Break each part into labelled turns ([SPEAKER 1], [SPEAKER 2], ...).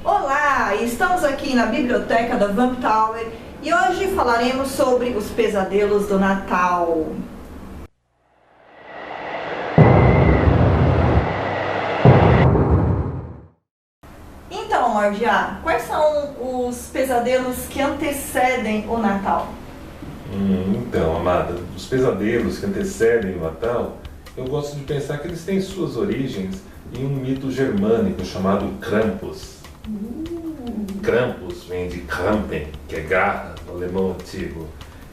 [SPEAKER 1] Olá, estamos aqui na biblioteca da Vamp Tower e hoje falaremos sobre os pesadelos do Natal. Então, Mordia, quais são os pesadelos que antecedem o Natal?
[SPEAKER 2] Então, amada, os pesadelos que antecedem o Natal, eu gosto de pensar que eles têm suas origens em um mito germânico chamado Krampus. Krampus vem de Krampen, que é garra, no alemão antigo.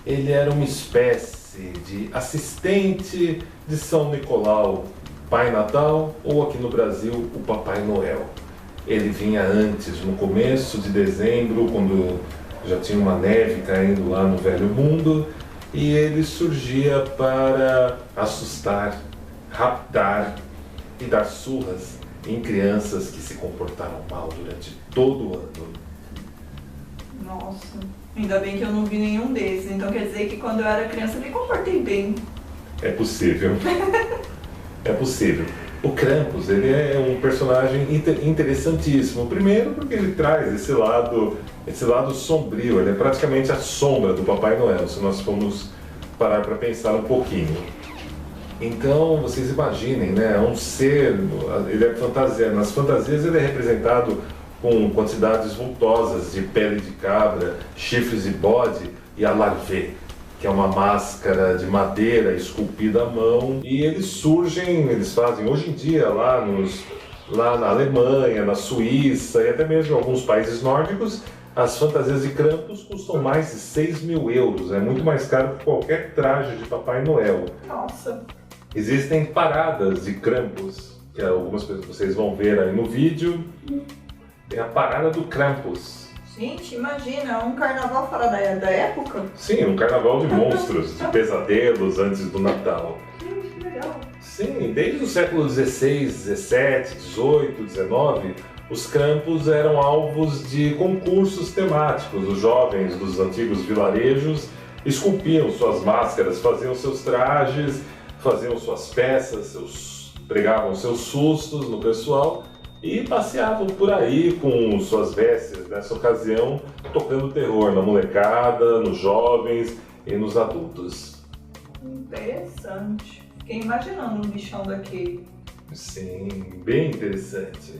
[SPEAKER 2] Ele era uma espécie de assistente de São Nicolau, Pai Natal, ou aqui no Brasil, o Papai Noel. Ele vinha antes, no começo de dezembro, quando já tinha uma neve caindo lá no Velho Mundo, e ele surgia para assustar, raptar e dar surras em crianças que se comportaram mal durante todo o ano.
[SPEAKER 1] Nossa, ainda bem que eu não vi nenhum desses, então quer dizer que quando eu era criança eu me comportei bem.
[SPEAKER 2] É possível. É possível. O Krampus, ele é um personagem interessantíssimo. Primeiro porque ele traz esse lado sombrio, ele é praticamente a sombra do Papai Noel, se nós formos parar para pensar um pouquinho. Então, vocês imaginem, né, é um ser, ele é fantasia, nas fantasias ele é representado com quantidades vultosas de pele de cabra, chifres de bode e alarvé, que é uma máscara de madeira esculpida à mão, e eles fazem hoje em dia lá na Alemanha, na Suíça e até mesmo em alguns países nórdicos, as fantasias de Krampus custam mais de 6.000 euros, é muito mais caro que qualquer traje de Papai Noel.
[SPEAKER 1] Nossa.
[SPEAKER 2] Existem paradas de Krampus, que algumas pessoas vocês vão ver aí no vídeo. Tem a parada do Krampus.
[SPEAKER 1] Gente, imagina, um carnaval fora da época?
[SPEAKER 2] Sim, um carnaval de monstros, de pesadelos antes do Natal.
[SPEAKER 1] Que legal.
[SPEAKER 2] Sim, desde os séculos XVI, XVII, XVIII, XIX, os Krampus eram alvos de concursos temáticos. Os jovens dos antigos vilarejos esculpiam suas máscaras, faziam seus trajes, faziam suas peças, pregavam seus sustos no pessoal e passeavam por aí com suas vestes, nessa ocasião, tocando terror na molecada, nos jovens e nos adultos.
[SPEAKER 1] Interessante. Fiquei imaginando um bichão daquele.
[SPEAKER 2] Sim, bem interessante.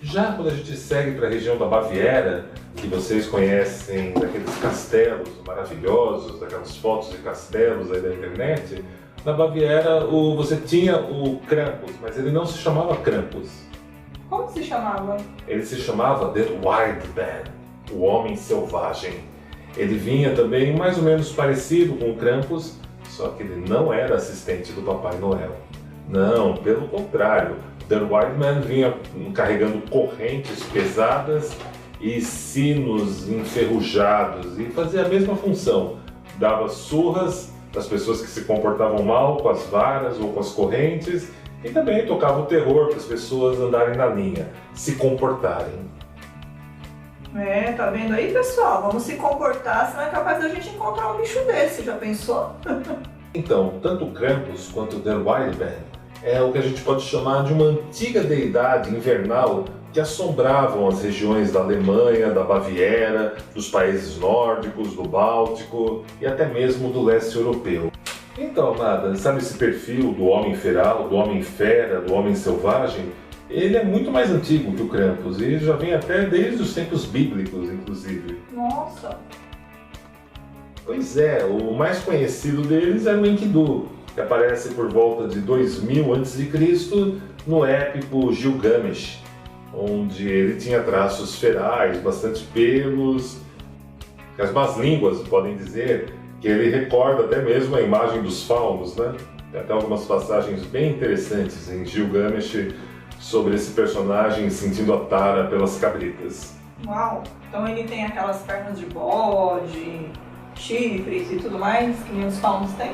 [SPEAKER 2] Já quando a gente segue para a região da Baviera, que vocês conhecem daqueles castelos maravilhosos, daquelas fotos de castelos aí da internet, na Baviera você tinha o Krampus, mas ele não se chamava Krampus.
[SPEAKER 1] Como se chamava?
[SPEAKER 2] Ele se chamava The Wild Man, o Homem Selvagem. Ele vinha também mais ou menos parecido com o Krampus, só que ele não era assistente do Papai Noel. Não, pelo contrário. The Wild Man vinha carregando correntes pesadas e sinos enferrujados e fazia a mesma função. Dava surras das pessoas que se comportavam mal com as varas ou com as correntes e também tocava o terror para as pessoas andarem na linha, se comportarem.
[SPEAKER 1] É, tá vendo aí, pessoal? Vamos se comportar, senão é capaz da gente encontrar um bicho desse, já pensou?
[SPEAKER 2] Então, tanto o Krampus quanto o The Wild Man é o que a gente pode chamar de uma antiga deidade invernal que assombravam as regiões da Alemanha, da Baviera, dos países nórdicos, do Báltico e até mesmo do leste europeu. Então, amada, sabe esse perfil do homem feral, do homem fera, do homem selvagem? Ele é muito mais antigo que o Krampus e já vem até desde os tempos bíblicos, inclusive.
[SPEAKER 1] Nossa.
[SPEAKER 2] Pois é, o mais conhecido deles é o Enkidu, que aparece por volta de 2000 a.C. no épico Gilgamesh, onde ele tinha traços ferais, bastante pelos, as más línguas podem dizer que ele recorda até mesmo a imagem dos faunos, né? Tem até algumas passagens bem interessantes em Gilgamesh sobre esse personagem sentindo a tara pelas cabritas.
[SPEAKER 1] Uau! Então ele tem aquelas pernas de bode, chifres e tudo mais que nem os faunos têm?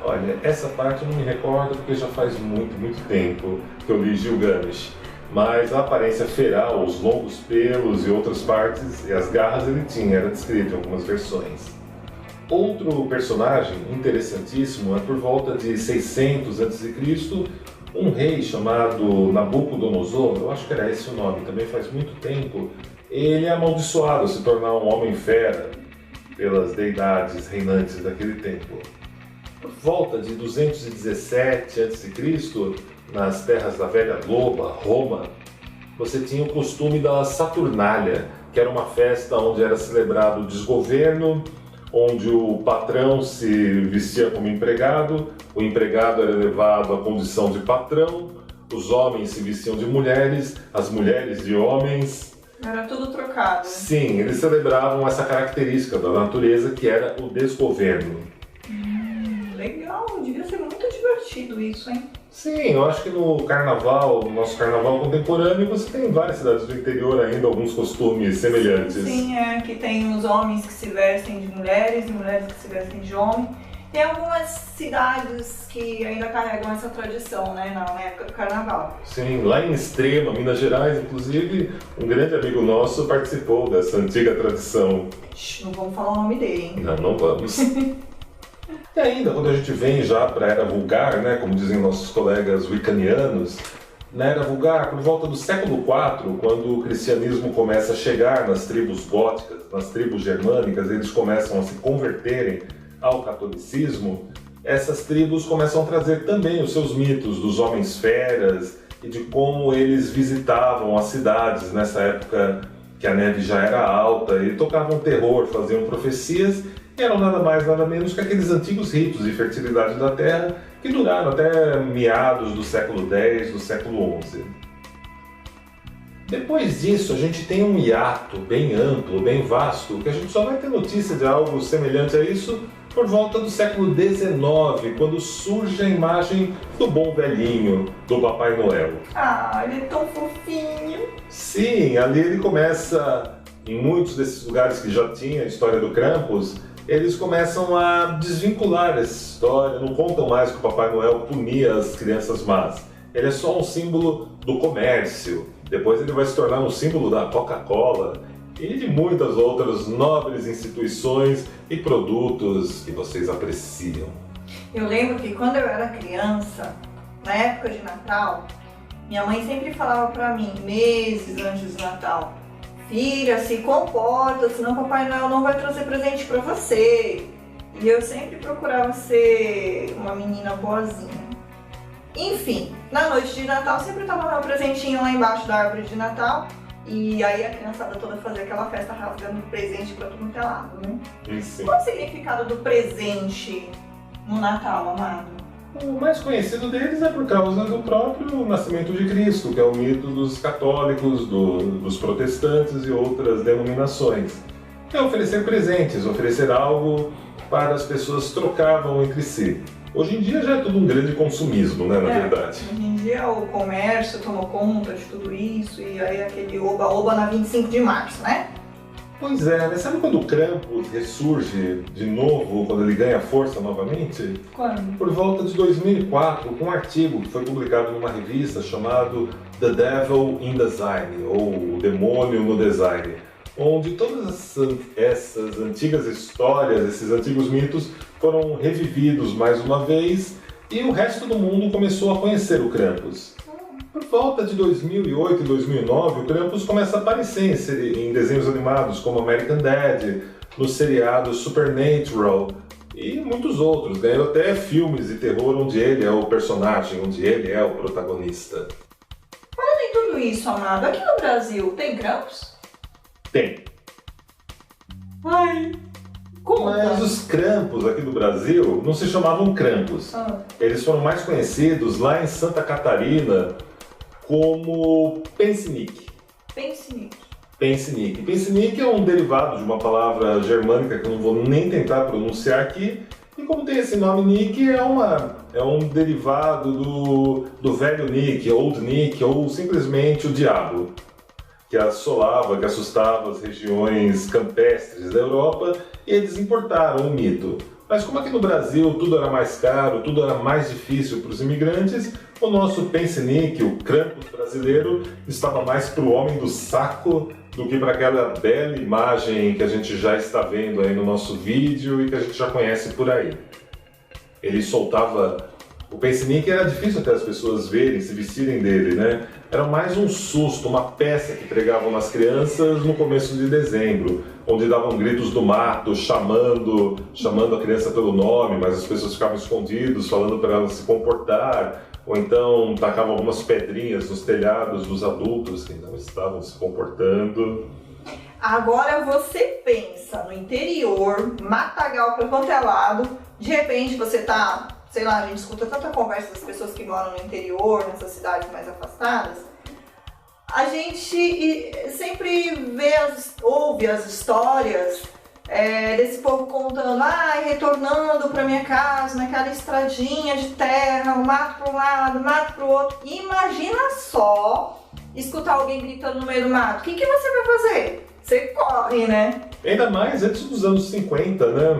[SPEAKER 2] Olha, essa parte eu não me recordo porque já faz muito tempo que eu li Gilgamesh. Mas a aparência feral, os longos pelos e outras partes, e as garras ele tinha, era descrito em algumas versões. Outro personagem interessantíssimo é por volta de 600 a.C., Um rei chamado Nabucodonosor, eu acho que era esse o nome, também faz muito tempo, ele é amaldiçoado a se tornar um homem fera pelas deidades reinantes daquele tempo. Por volta de 217 a.C., nas terras da velha Loba, Roma, você tinha o costume da Saturnália, que era uma festa onde era celebrado o desgoverno, onde o patrão se vestia como empregado, o empregado era levado à condição de patrão, os homens se vestiam de mulheres, as mulheres de homens.
[SPEAKER 1] Era tudo trocado.
[SPEAKER 2] Sim, eles celebravam essa característica da natureza que era o desgoverno.
[SPEAKER 1] Legal, devia ser muito divertido isso, hein?
[SPEAKER 2] Sim, eu acho que no carnaval, no nosso carnaval contemporâneo, você tem em várias cidades do interior ainda alguns costumes semelhantes.
[SPEAKER 1] Sim, que tem os homens que se vestem de mulheres e mulheres que se vestem de homem. Tem algumas cidades que ainda carregam essa tradição, né, na época do carnaval.
[SPEAKER 2] Sim, lá em Extrema, Minas Gerais, inclusive, um grande amigo nosso participou dessa antiga tradição.
[SPEAKER 1] Não vamos falar o nome dele, hein?
[SPEAKER 2] Não vamos. E ainda, quando a gente vem já para a Era Vulgar, né, como dizem nossos colegas wiccanianos, na Era Vulgar, por volta do século IV, quando o cristianismo começa a chegar nas tribos góticas, nas tribos germânicas, eles começam a se converterem ao catolicismo, essas tribos começam a trazer também os seus mitos dos homens feras e de como eles visitavam as cidades nessa época que a neve já era alta e tocavam terror, faziam profecias. Eram nada mais, nada menos que aqueles antigos ritos de fertilidade da terra que duraram até meados do século X, do século XI. Depois disso, a gente tem um hiato bem amplo, bem vasto, que a gente só vai ter notícia de algo semelhante a isso por volta do século XIX, quando surge a imagem do bom velhinho, do Papai Noel.
[SPEAKER 1] Ah, ele é tão fofinho!
[SPEAKER 2] Sim, ali ele começa, em muitos desses lugares que já tinha a história do Krampus, eles começam a desvincular essa história, não contam mais que o Papai Noel punia as crianças más. Ele é só um símbolo do comércio. Depois ele vai se tornar um símbolo da Coca-Cola e de muitas outras nobres instituições e produtos que vocês apreciam.
[SPEAKER 1] Eu lembro que quando eu era criança, na época de Natal, minha mãe sempre falava pra mim, meses antes do Natal: filha, se comporta, senão Papai Noel não vai trazer presente pra você. E eu sempre procurava ser uma menina boazinha. Enfim, na noite de Natal sempre tava meu presentinho lá embaixo da árvore de Natal. E aí a criançada toda fazia aquela festa rasgando presente pra todo mundo é lado, né?
[SPEAKER 2] Sim.
[SPEAKER 1] Qual é o significado do presente no Natal, amado?
[SPEAKER 2] O mais conhecido deles é por causa do próprio nascimento de Cristo, que é o mito dos católicos, dos protestantes e outras denominações. É oferecer presentes, oferecer algo para as pessoas trocavam entre si. Hoje em dia já é tudo um grande consumismo, né, na verdade.
[SPEAKER 1] Hoje em dia o comércio tomou conta de tudo isso e aí aquele oba-oba na 25 de março, né?
[SPEAKER 2] Pois é, mas sabe quando o Krampus ressurge de novo, quando ele ganha força novamente?
[SPEAKER 1] Quando?
[SPEAKER 2] Por volta de 2004, com um artigo que foi publicado numa revista chamado The Devil in Design, ou O Demônio no Design, onde todas essas antigas histórias, esses antigos mitos foram revividos mais uma vez e o resto do mundo começou a conhecer o Krampus. Por volta de 2008 e 2009, o Krampus começa a aparecer em desenhos animados como American Dad, no seriado Supernatural e muitos outros. Ganhou até filmes de terror onde ele é o personagem, onde ele é o protagonista.
[SPEAKER 1] Falando em tudo isso, amado, aqui no Brasil tem Krampus?
[SPEAKER 2] Tem.
[SPEAKER 1] Ai, como?
[SPEAKER 2] Mas os Krampus aqui do Brasil não se chamavam Krampus. Eles foram mais conhecidos lá em Santa Catarina como Pensinique.
[SPEAKER 1] Pensinique.
[SPEAKER 2] Pensinique. Pensinique é um derivado de uma palavra germânica que eu não vou nem tentar pronunciar aqui. E como tem esse nome Nick, é um derivado do velho Nick, Old Nick, ou simplesmente o diabo, que assolava, que assustava as regiões campestres da Europa, e eles importaram o mito. Mas como aqui no Brasil tudo era mais caro, tudo era mais difícil para os imigrantes, o nosso Pensinique, o Krampus brasileiro, estava mais para o homem do saco do que para aquela bela imagem que a gente já está vendo aí no nosso vídeo e que a gente já conhece por aí. Ele soltava O Peacenik era difícil até as pessoas verem, se vestirem dele, né? Era mais um susto, uma peça que pregavam nas crianças no começo de dezembro, onde davam gritos do mato, chamando a criança pelo nome, mas as pessoas ficavam escondidas, falando para ela se comportar, ou então tacavam algumas pedrinhas nos telhados dos adultos que não estavam se comportando.
[SPEAKER 1] Agora você pensa no interior, matagal para quanto é lado, de repente você tá, sei lá, a gente escuta tanta conversa das pessoas que moram no interior, nessas cidades mais afastadas, a gente sempre ouve as histórias desse povo contando, retornando para minha casa, naquela estradinha de terra, um mato para um lado, mato para o outro. Imagina só escutar alguém gritando no meio do mato. O que você vai fazer? Você corre, né?
[SPEAKER 2] Ainda mais antes dos anos 50, né?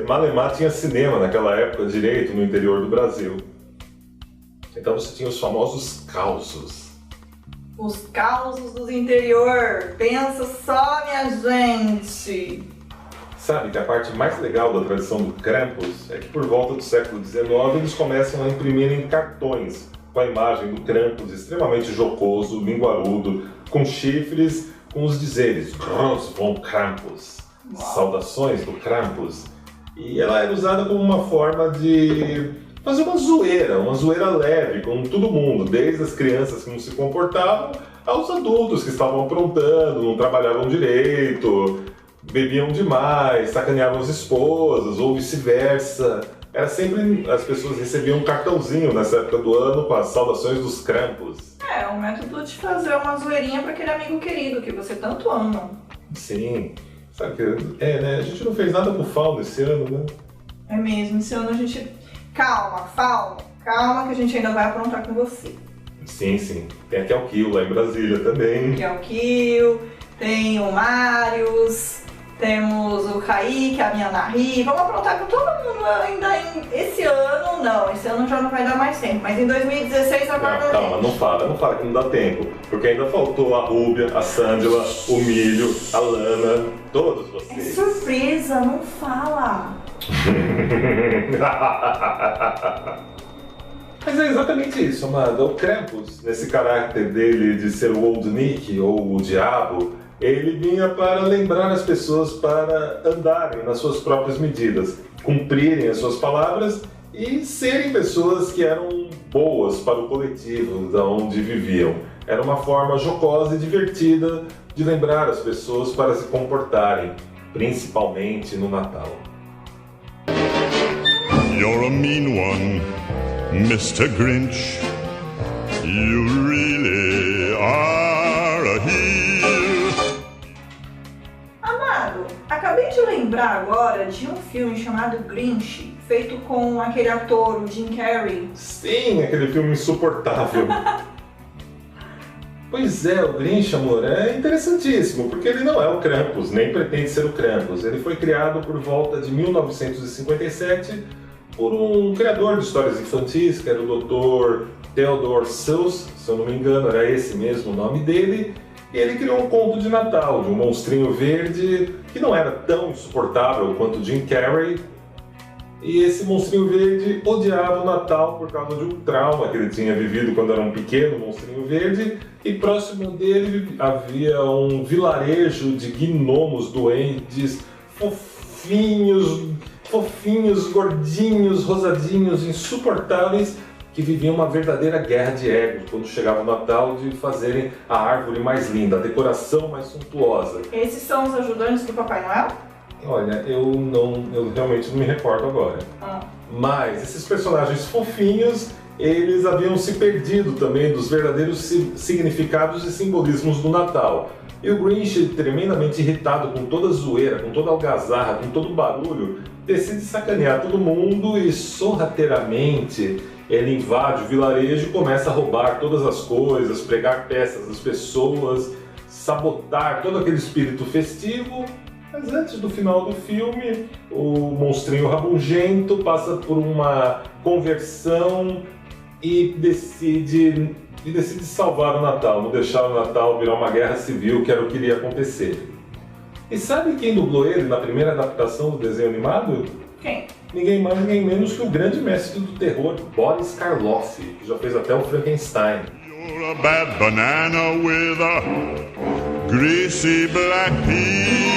[SPEAKER 2] Malemar tinha cinema naquela época direito no interior do Brasil. Então você tinha os famosos causos.
[SPEAKER 1] Os causos do interior. Pensa só, minha gente.
[SPEAKER 2] Sabe que a parte mais legal da tradição do Krampus é que por volta do século XIX eles começam a imprimir em cartões com a imagem do Krampus extremamente jocoso, linguarudo, com chifres, com os dizeres Groß von Krampus, saudações do Krampus. E ela era usada como uma forma de fazer uma zoeira leve com todo mundo, desde as crianças que não se comportavam aos adultos que estavam aprontando, não trabalhavam direito, bebiam demais, sacaneavam as esposas ou vice-versa. Era sempre, as pessoas recebiam um cartãozinho nessa época do ano com as saudações dos Krampus.
[SPEAKER 1] É um método de fazer uma zoeirinha para aquele amigo querido que você tanto ama.
[SPEAKER 2] Sim, sabe que né? A gente não fez nada pro Fauno esse ano, né?
[SPEAKER 1] É mesmo, esse ano a gente... Calma, Fauno, calma que a gente ainda vai aprontar com você.
[SPEAKER 2] Sim. Tem a Kel Kill lá em Brasília também.
[SPEAKER 1] Kel Kill, tem o Marius, temos o Kaique, a minha Nari. Vamos aprontar com todo mundo ainda esse ano. Não, esse ano já não vai dar mais tempo, mas em 2016 agora.
[SPEAKER 2] Calma, não fala que não dá tempo, porque ainda faltou a Rúbia, a Sângela, o Milho, a Lana, todos vocês.
[SPEAKER 1] É surpresa, não fala.
[SPEAKER 2] Mas é exatamente isso, amada. O Krampus, nesse caráter dele de ser o Old Nick ou o Diabo, ele vinha para lembrar as pessoas para andarem nas suas próprias medidas, cumprirem as suas palavras e serem pessoas que eram boas para o coletivo de onde viviam. Era uma forma jocosa e divertida de lembrar as pessoas para se comportarem, principalmente no Natal.
[SPEAKER 3] You're a mean one, Mr. Grinch. You really are a heel.
[SPEAKER 1] Amado, acabei de lembrar agora de um filme chamado Grinch, feito com aquele ator, o Jim Carrey.
[SPEAKER 2] Sim, aquele filme insuportável. Pois é, o Grinch, amor, é interessantíssimo, porque ele não é o Krampus, nem pretende ser o Krampus. Ele foi criado por volta de 1957 por um criador de histórias infantis, que era o Dr. Theodore Seuss, se eu não me engano, era esse mesmo o nome dele. E ele criou um conto de Natal, de um monstrinho verde, que não era tão insuportável quanto o Jim Carrey. E esse monstrinho verde odiava o Natal por causa de um trauma que ele tinha vivido quando era um pequeno monstrinho verde. E próximo dele havia um vilarejo de gnomos doentes, fofinhos, gordinhos, rosadinhos, insuportáveis, que viviam uma verdadeira guerra de egos quando chegava o Natal, de fazerem a árvore mais linda, a decoração mais suntuosa.
[SPEAKER 1] Esses são os ajudantes do Papai Noel?
[SPEAKER 2] Olha, eu realmente não me recordo agora. Mas esses personagens fofinhos, eles haviam se perdido também dos verdadeiros significados e simbolismos do Natal. E o Grinch, tremendamente irritado com toda a zoeira, com toda a algazarra, com todo o barulho, decide sacanear todo mundo e sorrateiramente ele invade o vilarejo e começa a roubar todas as coisas, pregar peças das pessoas, sabotar todo aquele espírito festivo. Mas antes do final do filme, o monstrinho rabugento passa por uma conversão e decide salvar o Natal, não deixar o Natal virar uma guerra civil, que era o que iria acontecer. E sabe quem dublou ele na primeira adaptação do desenho animado?
[SPEAKER 1] Quem?
[SPEAKER 2] ninguém mais, ninguém menos que o grande mestre do terror, Boris Karloff, que já fez até o Frankenstein.
[SPEAKER 3] You're a bad banana with a greasy black peel.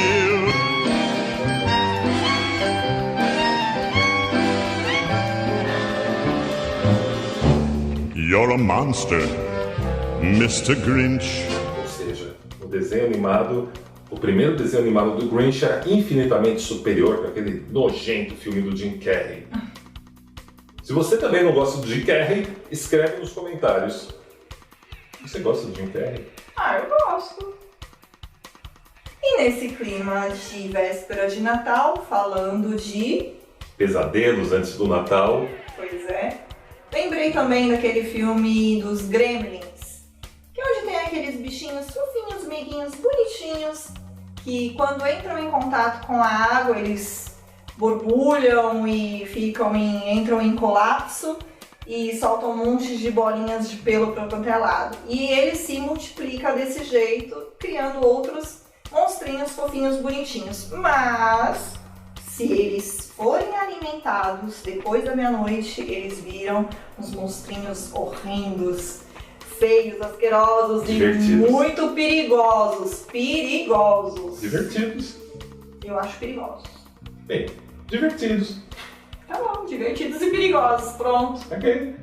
[SPEAKER 3] You're a monster, Mr. Grinch.
[SPEAKER 2] Ou seja, o desenho animado, o primeiro desenho animado do Grinch era infinitamente superior que aquele nojento filme do Jim Carrey. Se você também não gosta do Jim Carrey, escreve nos comentários. Você gosta do Jim Carrey?
[SPEAKER 1] Ah, eu gosto. E nesse clima de véspera de Natal, falando de...
[SPEAKER 2] Pesadelos antes do Natal.
[SPEAKER 1] Pois é. Lembrei também daquele filme dos Gremlins, que é onde tem aqueles bichinhos fofinhos, meiguinhos, bonitinhos, que quando entram em contato com a água, eles borbulham e entram em colapso e soltam um monte de bolinhas de pelo para quanto é lado. E ele se multiplica desse jeito, criando outros monstrinhos fofinhos, bonitinhos. Mas se eles forem alimentados depois da meia-noite, eles viram uns monstrinhos horrendos, feios, asquerosos
[SPEAKER 2] Divertidos.
[SPEAKER 1] e muito perigosos. Perigosos.
[SPEAKER 2] Divertidos.
[SPEAKER 1] Eu acho perigosos.
[SPEAKER 2] Bem, divertidos.
[SPEAKER 1] Tá bom, divertidos e perigosos, pronto.
[SPEAKER 2] Ok.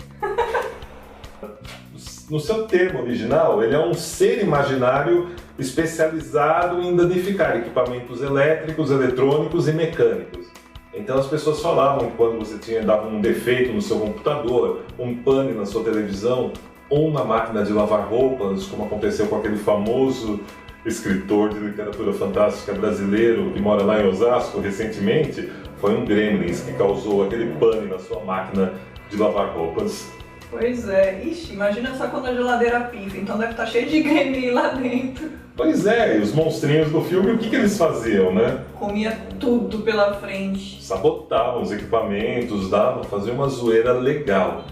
[SPEAKER 2] No seu termo original, ele é um ser imaginário especializado em danificar equipamentos elétricos, eletrônicos e mecânicos. Então as pessoas falavam que quando você dava um defeito no seu computador, um pane na sua televisão ou na máquina de lavar roupas, como aconteceu com aquele famoso escritor de literatura fantástica brasileiro que mora lá em Osasco recentemente, foi um Gremlins que causou aquele pane na sua máquina de lavar roupas.
[SPEAKER 1] Pois é, ixi, imagina só quando a geladeira pifa, então deve estar cheio de gremlin lá dentro.
[SPEAKER 2] Pois é, e os monstrinhos do filme, o que eles faziam, né?
[SPEAKER 1] Comia tudo pela frente.
[SPEAKER 2] Sabotavam os equipamentos, faziam uma zoeira legal.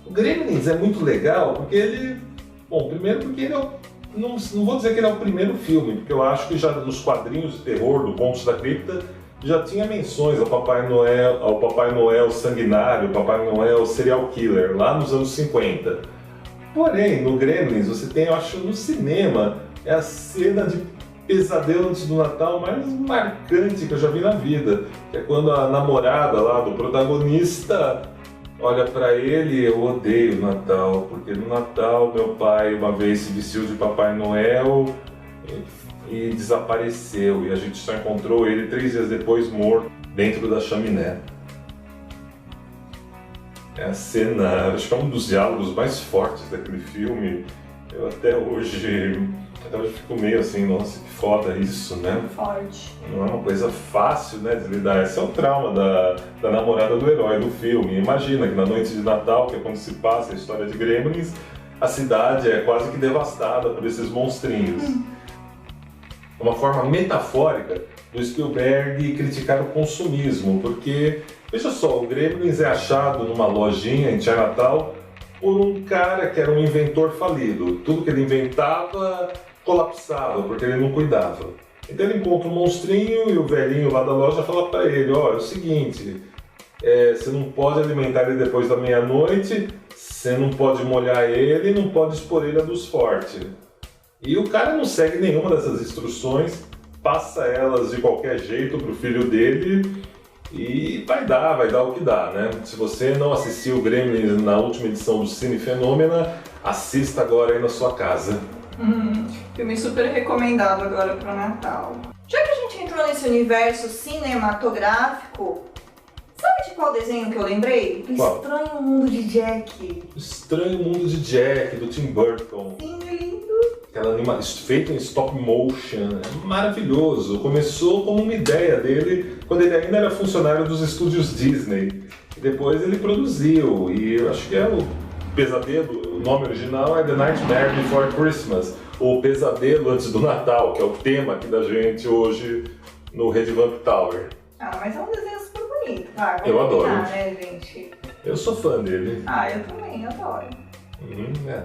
[SPEAKER 2] O Gremlins é muito legal porque ele... Bom, primeiro porque ele é não vou dizer que ele é o primeiro filme, porque eu acho que já nos quadrinhos de terror do Contos da Cripta já tinha menções ao Papai Noel sanguinário, ao Papai Noel serial killer, lá nos anos 50. Porém, no Gremlins, você tem, eu acho, no cinema, é a cena de pesadelo antes do Natal mais marcante que eu já vi na vida. Que é quando a namorada lá do protagonista olha pra ele: eu odeio o Natal, porque no Natal meu pai uma vez se vestiu de Papai Noel e desapareceu, e a gente só encontrou ele 3 dias depois morto dentro da chaminé. É a cena, acho que é um dos diálogos mais fortes daquele filme. Eu até hoje fico meio assim, nossa, que foda isso, né?
[SPEAKER 1] Forte.
[SPEAKER 2] Não é uma coisa fácil, né, de lidar. Esse é o trauma da namorada do herói do filme. Imagina que na noite de Natal, que é quando se passa a história de Gremlins, a cidade é quase que devastada por esses monstrinhos. Uma forma metafórica do Spielberg criticar o consumismo, porque, veja só, o Gremlins é achado numa lojinha em Chinatown por um cara que era um inventor falido. Tudo que ele inventava colapsava, porque ele não cuidava. Então ele encontra um monstrinho e o velhinho lá da loja fala para ele: olha, é o seguinte, você não pode alimentar ele depois da meia-noite, você não pode molhar ele e não pode expor ele à luz forte. E o cara não segue nenhuma dessas instruções, passa elas de qualquer jeito pro filho dele e vai dar o que dá, né? Se você não assistiu o Gremlins na última edição do Cine Fenômena, assista agora aí na sua casa.
[SPEAKER 1] Filme super recomendado agora pro Natal. Já que a gente entrou nesse universo cinematográfico, sabe de qual desenho que eu lembrei? Do
[SPEAKER 2] Qual?
[SPEAKER 1] Estranho Mundo de Jack.
[SPEAKER 2] Estranho Mundo de Jack, do Tim Burton.
[SPEAKER 1] Sim, é lindo.
[SPEAKER 2] Aquela feito em stop motion, é maravilhoso. Começou como uma ideia dele quando ele ainda era funcionário dos estúdios Disney. E depois ele produziu, e eu acho que é o Pesadelo, o nome original é The Nightmare Before Christmas, ou Pesadelo Antes do Natal, que é o tema aqui da gente hoje no Redvamp Tower.
[SPEAKER 1] Ah, mas é um desenho super bonito, tá?
[SPEAKER 2] Eu adoro.
[SPEAKER 1] Né, gente?
[SPEAKER 2] Eu sou fã dele.
[SPEAKER 1] Ah, eu também, adoro.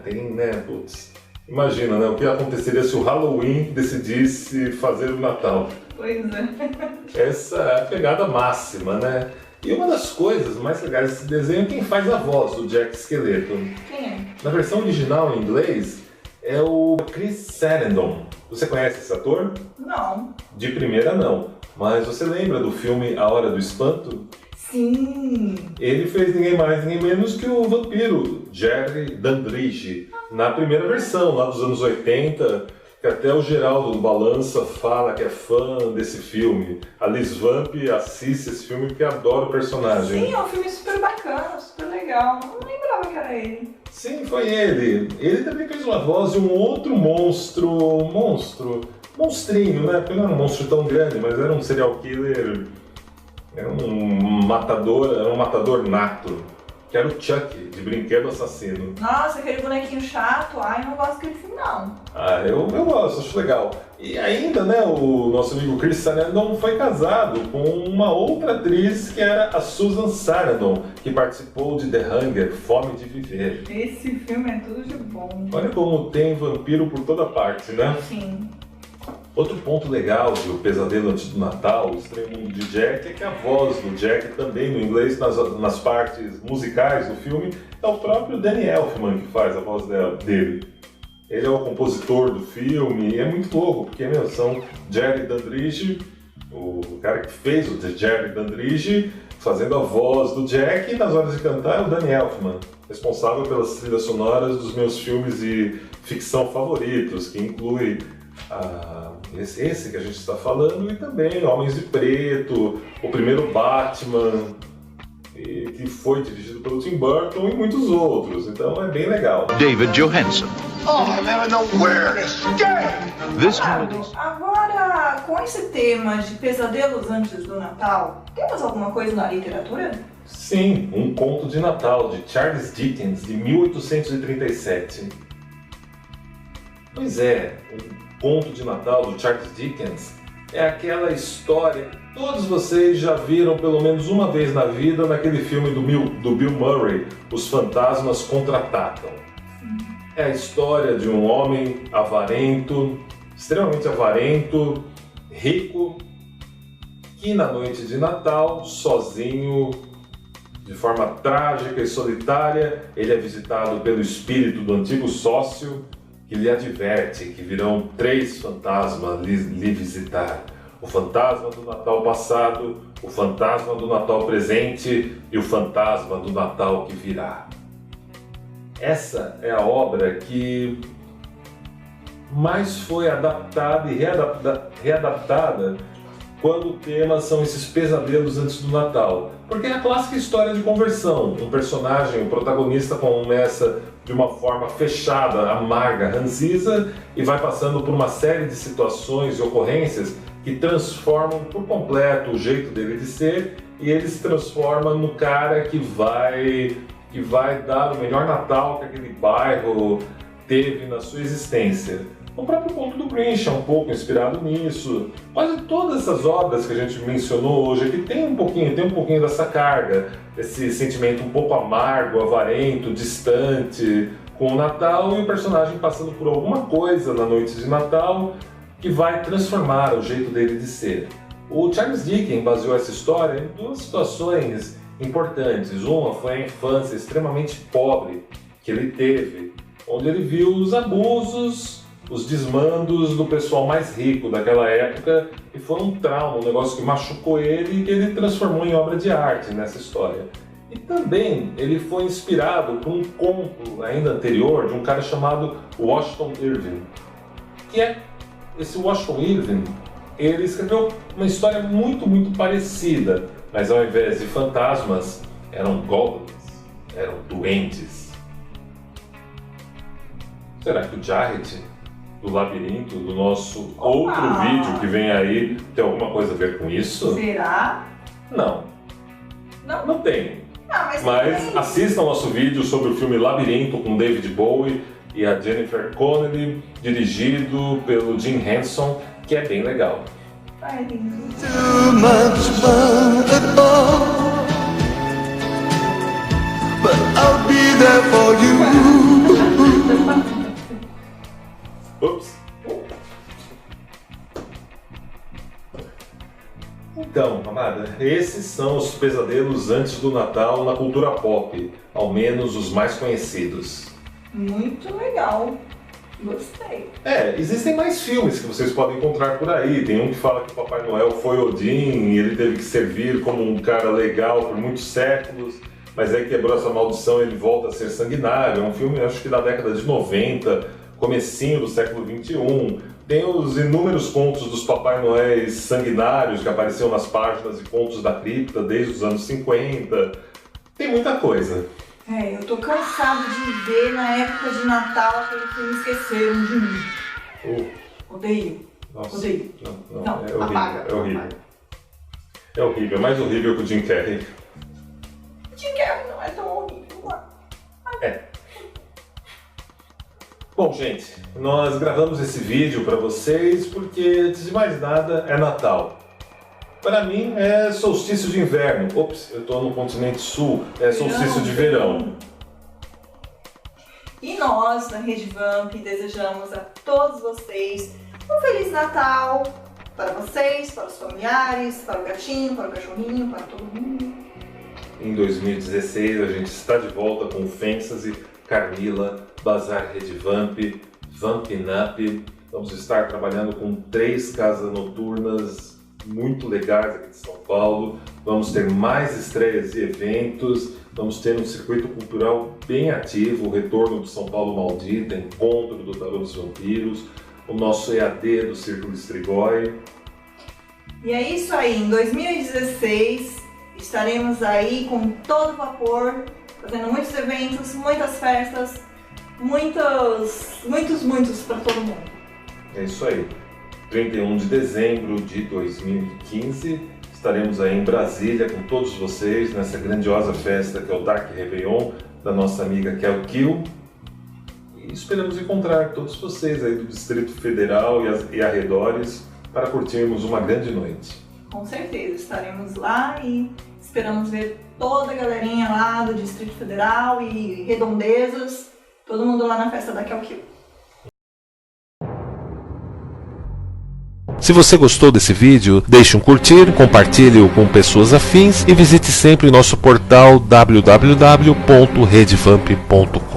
[SPEAKER 2] Tem, né, putz. Imagina, né, o que aconteceria se o Halloween decidisse fazer o Natal.
[SPEAKER 1] Pois é.
[SPEAKER 2] Essa é a pegada máxima, né? E uma das coisas mais legais desse desenho é quem faz a voz do Jack Skeleton.
[SPEAKER 1] Quem é?
[SPEAKER 2] Na versão original em inglês é o Chris Sarandon. Você conhece esse ator?
[SPEAKER 1] Não.
[SPEAKER 2] De primeira não, mas você lembra do filme A Hora do Espanto?
[SPEAKER 1] Sim.
[SPEAKER 2] Ele fez ninguém mais, ninguém menos que o vampiro Jerry Dandridge, na primeira versão, lá dos anos 80, que até o Geraldo do Balança fala que é fã desse filme. A Liz Vamp assiste esse filme porque adora o personagem.
[SPEAKER 1] Sim, é um filme super bacana, super legal. Não lembrava que era ele.
[SPEAKER 2] Sim, foi ele. Ele também fez uma voz de um outro monstrinho, né? Porque não era um monstro tão grande, mas era um serial killer, era um matador nato, que era o Chuck, de Brinquedo Assassino.
[SPEAKER 1] Nossa, aquele bonequinho chato. Ai, não gosto daquele filme, não.
[SPEAKER 2] Ah, eu gosto, acho legal. E ainda, né, o nosso amigo Chris Sarandon foi casado com uma outra atriz que era a Susan Sarandon, que participou de The Hunger, Fome de Viver.
[SPEAKER 1] Esse filme é tudo de bom.
[SPEAKER 2] Olha como tem vampiro por toda parte, né?
[SPEAKER 1] Sim.
[SPEAKER 2] Outro ponto legal do Pesadelo Antes do Natal, o Estranho Mundo de Jack, é que a voz do Jack também no inglês, nas partes musicais do filme, é o próprio Danny Elfman que faz a voz dele. Ele é o compositor do filme e é muito louco, porque são Jerry Dandridge, o cara que fez o Jerry Dandridge, fazendo a voz do Jack, e nas horas de cantar é o Danny Elfman, responsável pelas trilhas sonoras dos meus filmes de ficção favoritos, que inclui esse que a gente está falando, e também Homens de Preto, o primeiro Batman, que foi dirigido pelo Tim Burton, e muitos outros. Então é bem legal.
[SPEAKER 4] David Johansen.
[SPEAKER 5] Oh, I never know where to stay.
[SPEAKER 4] This holiday.
[SPEAKER 1] Agora, com esse tema de pesadelos antes do Natal, temos alguma coisa na literatura?
[SPEAKER 2] Sim, Um Conto de Natal, de Charles Dickens, de 1837. Pois é, O Conto de Natal, do Charles Dickens, é aquela história que todos vocês já viram pelo menos uma vez na vida naquele filme do Bill Murray, Os Fantasmas Contra-Atacam. É a história de um homem avarento, extremamente avarento, rico, que na noite de Natal, sozinho, de forma trágica e solitária, ele é visitado pelo espírito do antigo sócio, que lhe adverte que virão 3 fantasmas lhe visitar. O fantasma do Natal passado, o fantasma do Natal presente e o fantasma do Natal que virá. Essa é a obra que mais foi adaptada e readaptada quando o tema são esses pesadelos antes do Natal. Porque é a clássica história de conversão. Um personagem, o protagonista, começa de uma forma fechada, amarga, ranzinza, e vai passando por uma série de situações e ocorrências que transformam por completo o jeito dele de ser, e ele se transforma no cara que vai dar o melhor Natal que aquele bairro teve na sua existência. O próprio conto do Grinch é um pouco inspirado nisso. Quase todas essas obras que a gente mencionou hoje aqui tem um pouquinho dessa carga, esse sentimento um pouco amargo, avarento, distante com o Natal, e o personagem passando por alguma coisa na noite de Natal que vai transformar o jeito dele de ser. O Charles Dickens baseou essa história em 2 situações importantes. Uma foi a infância extremamente pobre que ele teve, onde ele viu os abusos, os desmandos do pessoal mais rico daquela época, e foi um trauma, um negócio que machucou ele e que ele transformou em obra de arte nessa história. E também ele foi inspirado por um conto ainda anterior de um cara chamado Washington Irving, que é esse Washington Irving, ele escreveu uma história muito parecida, mas ao invés de fantasmas, eram goblins, eram doentes. Será que o Jarrett do Labirinto, do nosso outro vídeo que vem aí, tem alguma coisa a ver com isso?
[SPEAKER 1] Será?
[SPEAKER 2] Não. Não tem.
[SPEAKER 1] Mas
[SPEAKER 2] assistam nosso vídeo sobre o filme Labirinto com David Bowie e a Jennifer Connelly, dirigido pelo Jim Henson, que é bem legal.
[SPEAKER 1] Ai, lindo.
[SPEAKER 5] Too much fun at all, but I'll be there for you.
[SPEAKER 2] Ups. Então, amada, esses são os pesadelos antes do Natal na cultura pop, ao menos os mais conhecidos.
[SPEAKER 1] Muito legal. Gostei.
[SPEAKER 2] Existem mais filmes que vocês podem encontrar por aí. Tem um que fala que o Papai Noel foi Odin e ele teve que servir como um cara legal por muitos séculos, mas aí quebrou essa maldição e ele volta a ser sanguinário. É um filme, acho que da década de 90, comecinho do século 21. Tem os inúmeros contos dos Papai Noéis sanguinários que apareciam nas páginas de Contos da Cripta desde os anos 50. Tem muita coisa.
[SPEAKER 1] Eu tô cansado de ver na época de Natal aquele filme Esqueceram de Mim. Odeio.
[SPEAKER 2] Nossa.
[SPEAKER 1] Odeio.
[SPEAKER 2] Não,
[SPEAKER 1] Não,
[SPEAKER 2] é horrível.
[SPEAKER 1] apaga.
[SPEAKER 2] É horrível. É horrível, mais horrível que o Jim Carrey.
[SPEAKER 1] Jim Carrey não é tão horrível.
[SPEAKER 2] Bom, gente, nós gravamos esse vídeo para vocês porque, antes de mais nada, é Natal. Para mim é solstício de inverno. Ops, eu estou no continente sul, é solstício de verão.
[SPEAKER 1] E nós, da Rede Vamp, desejamos a todos vocês um Feliz Natal para vocês, para os familiares, para o gatinho, para o cachorrinho, para todo mundo.
[SPEAKER 2] Em 2016 a gente está de volta com Fantasy, Carmila, Bazar Rede Vamp, Vampin' Up. Vamos estar trabalhando com 3 casas noturnas muito legais aqui de São Paulo. Vamos ter mais estreias e eventos. Vamos ter um circuito cultural bem ativo, o retorno do São Paulo Maldita, encontro do Tarô dos Vampiros, o nosso EAD do Círculo Strigoi.
[SPEAKER 1] E é isso aí, em 2016 estaremos aí com todo vapor, fazendo muitos eventos, muitas festas, muitos para todo mundo.
[SPEAKER 2] É isso aí. 31 de dezembro de 2015, estaremos aí em Brasília com todos vocês nessa grandiosa festa que é o Dark Réveillon da nossa amiga Kel Kill. E esperamos encontrar todos vocês aí do Distrito Federal e arredores para curtirmos uma grande noite.
[SPEAKER 1] Com certeza, estaremos lá e esperamos ver toda a galerinha lá do Distrito Federal e redondezas, todo mundo lá na festa da Kel Kill.
[SPEAKER 4] Se você gostou desse vídeo, deixe um curtir, compartilhe-o com pessoas afins e visite sempre nosso portal www.redevamp.com.